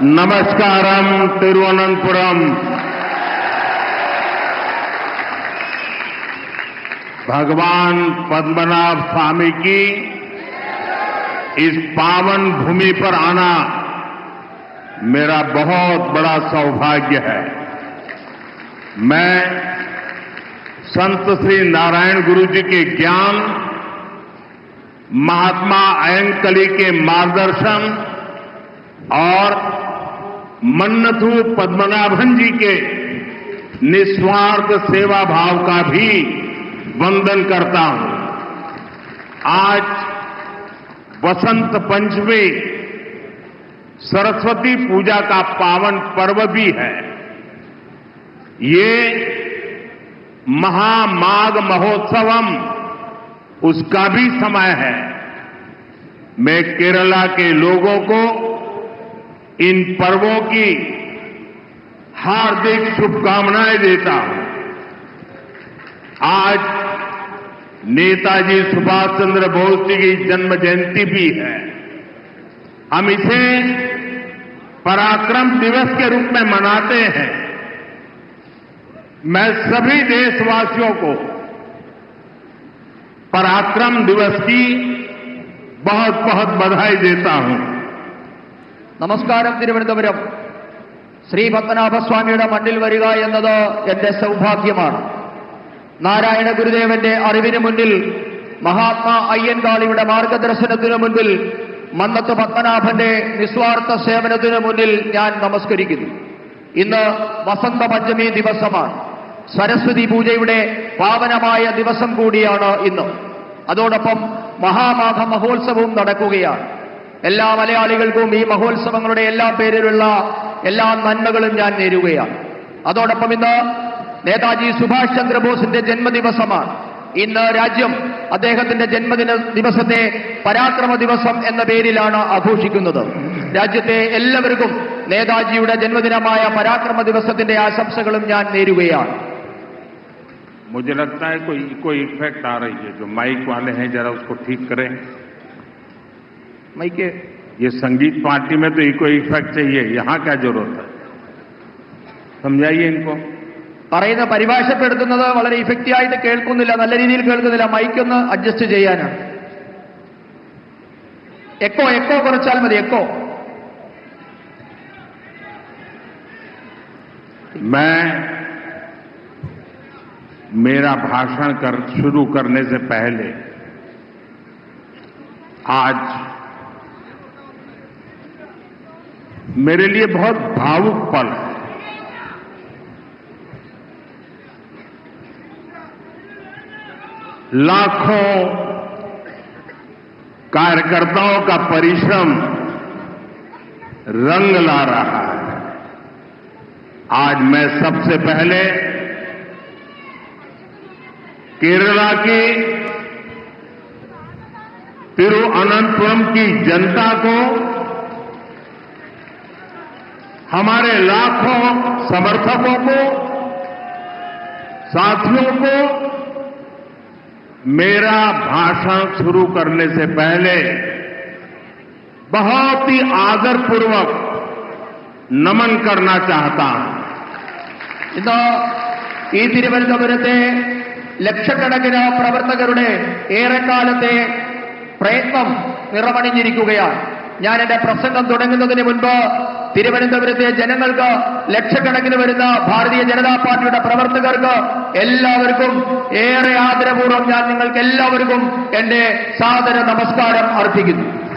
नमस्कारम तिरुवनंतपुरम। भगवान पद्मनाभ स्वामी की इस पावन भूमि पर आना मेरा बहुत बड़ा सौभाग्य है। मैं संत श्री नारायण गुरु जी के ज्ञान, महात्मा अयंकली के मार्गदर्शन और मन्नथु पद्मनाभन जी के निस्वार्थ सेवा भाव का भी वंदन करता हूं। आज वसंत पंचमी सरस्वती पूजा का पावन पर्व भी है। ये महामाघ महोत्सवम उसका भी समय है। मैं केरला के लोगों को इन पर्वों की हार्दिक शुभकामनाएं देता हूं। आज नेताजी सुभाष चंद्र बोस जी की जन्म जयंती भी है। हम इसे पराक्रम दिवस के रूप में मनाते हैं। मैं सभी देशवासियों को पराक्रम दिवस की बहुत बहुत बधाई देता हूं। നമസ്കാരം. തിരുവനന്തപുരം ശ്രീ പത്മനാഭസ്വാമിയുടെ മണ്ണിൽ വരിക എന്നത് എന്റെ സൗഭാഗ്യമാണ്. നാരായണ ഗുരുദേവന്റെ അറിവിന് മുന്നിൽ, മഹാത്മാ അയ്യൻകാളിയുടെ മാർഗദർശനത്തിനു മുൻപിൽ, മന്നത്ത് പത്മനാഭന്റെ നിസ്വാർത്ഥ സേവനത്തിനു മുന്നിൽ ഞാൻ നമസ്കരിക്കുന്നു. ഇന്ന് വസന്ത പഞ്ചമി ദിവസമാണ്. സരസ്വതി പൂജയുടെ പാവനമായ ദിവസം കൂടിയാണ് ഇന്ന്. അതോടൊപ്പം മഹാമാഘ മഹോത്സവവും നടക്കുകയാണ്. എല്ലാ മലയാളികൾക്കും ഈ മഹോത്സവങ്ങളുടെ എല്ലാ പേരിലുള്ള എല്ലാ നന്മകളും ഞാൻ നേരുകയാണ്. അതോടൊപ്പം ഇന്ന് നേതാജി സുഭാഷ് ചന്ദ്രബോസിന്റെ ജന്മദിവസമാണ്. ഇന്ന് രാജ്യം അദ്ദേഹത്തിന്റെ ജന്മദിന ദിവസത്തെ പരാക്രമ ദിവസം എന്ന പേരിലാണ് ആഘോഷിക്കുന്നത്. രാജ്യത്തെ എല്ലാവർക്കും നേതാജിയുടെ ജന്മദിനമായ പരാക്രമ ദിവസത്തിന്റെ ആശംസകളും ഞാൻ നേരുകയാണ്. मुझे लगता है कोई इफेक्ट आ रही है। जो माइक वाले हैं जरा उसको ठीक करें। മൈക്ക് ये संगीत पार्टी में तो इको इफेक्ट चाहिए, यहां क्या जरूरत है? समझाइए इनको। പറയുന്ന പരിഭാഷപ്പെടുത്തുന്നത് വളരെ ഇഫക്റ്റീവ് ആയിട്ട് കേൾക്കുന്നില്ല, നല്ല രീതിയിൽ കേൾക്കുന്നില്ല. മൈക്ക് ഒന്ന് അഡ്ജസ്റ്റ് ചെയ്യാനാണ്. എക്കോ കുറച്ചാൽ മതി. എക്കോ. मैं मेरा भाषण शुरू करने से पहले आज मेरे लिए बहुत भावुक पल है। लाखों कार्यकर्ताओं का परिश्रम रंग ला रहा है। आज मैं सबसे पहले केरला की तिरुवनंतपुरम की जनता को, हमारे लाखों समर्थकों को, साथियों को मेरा भाषण शुरू करने से पहले बहुत ही आदरपूर्वक नमन करना चाहता हूं। ഇന്ന് ഈ തിരുവനന്തപുരത്തെ ലക്ഷക്കണക്കിന് പ്രവർത്തകരുടെ ഏറെക്കാലത്തെ പ്രയത്നം നിറമണിഞ്ഞിരിക്കുകയാണ്. ഞാൻ എന്റെ പ്രസംഗം തുടങ്ങുന്നതിന് മുൻപ് തിരുവനന്തപുരത്തെ ജനങ്ങൾക്ക്, ലക്ഷക്കണക്കിന് വരുന്ന ഭാരതീയ ജനതാ പാർട്ടിയുടെ പ്രവർത്തകർക്ക് എല്ലാവർക്കും ഏറെ ആദരപൂർവ്വം ഞാൻ നിങ്ങൾക്ക് എല്ലാവർക്കും എന്റെ സാദര നമസ്കാരം അർപ്പിക്കുന്നു.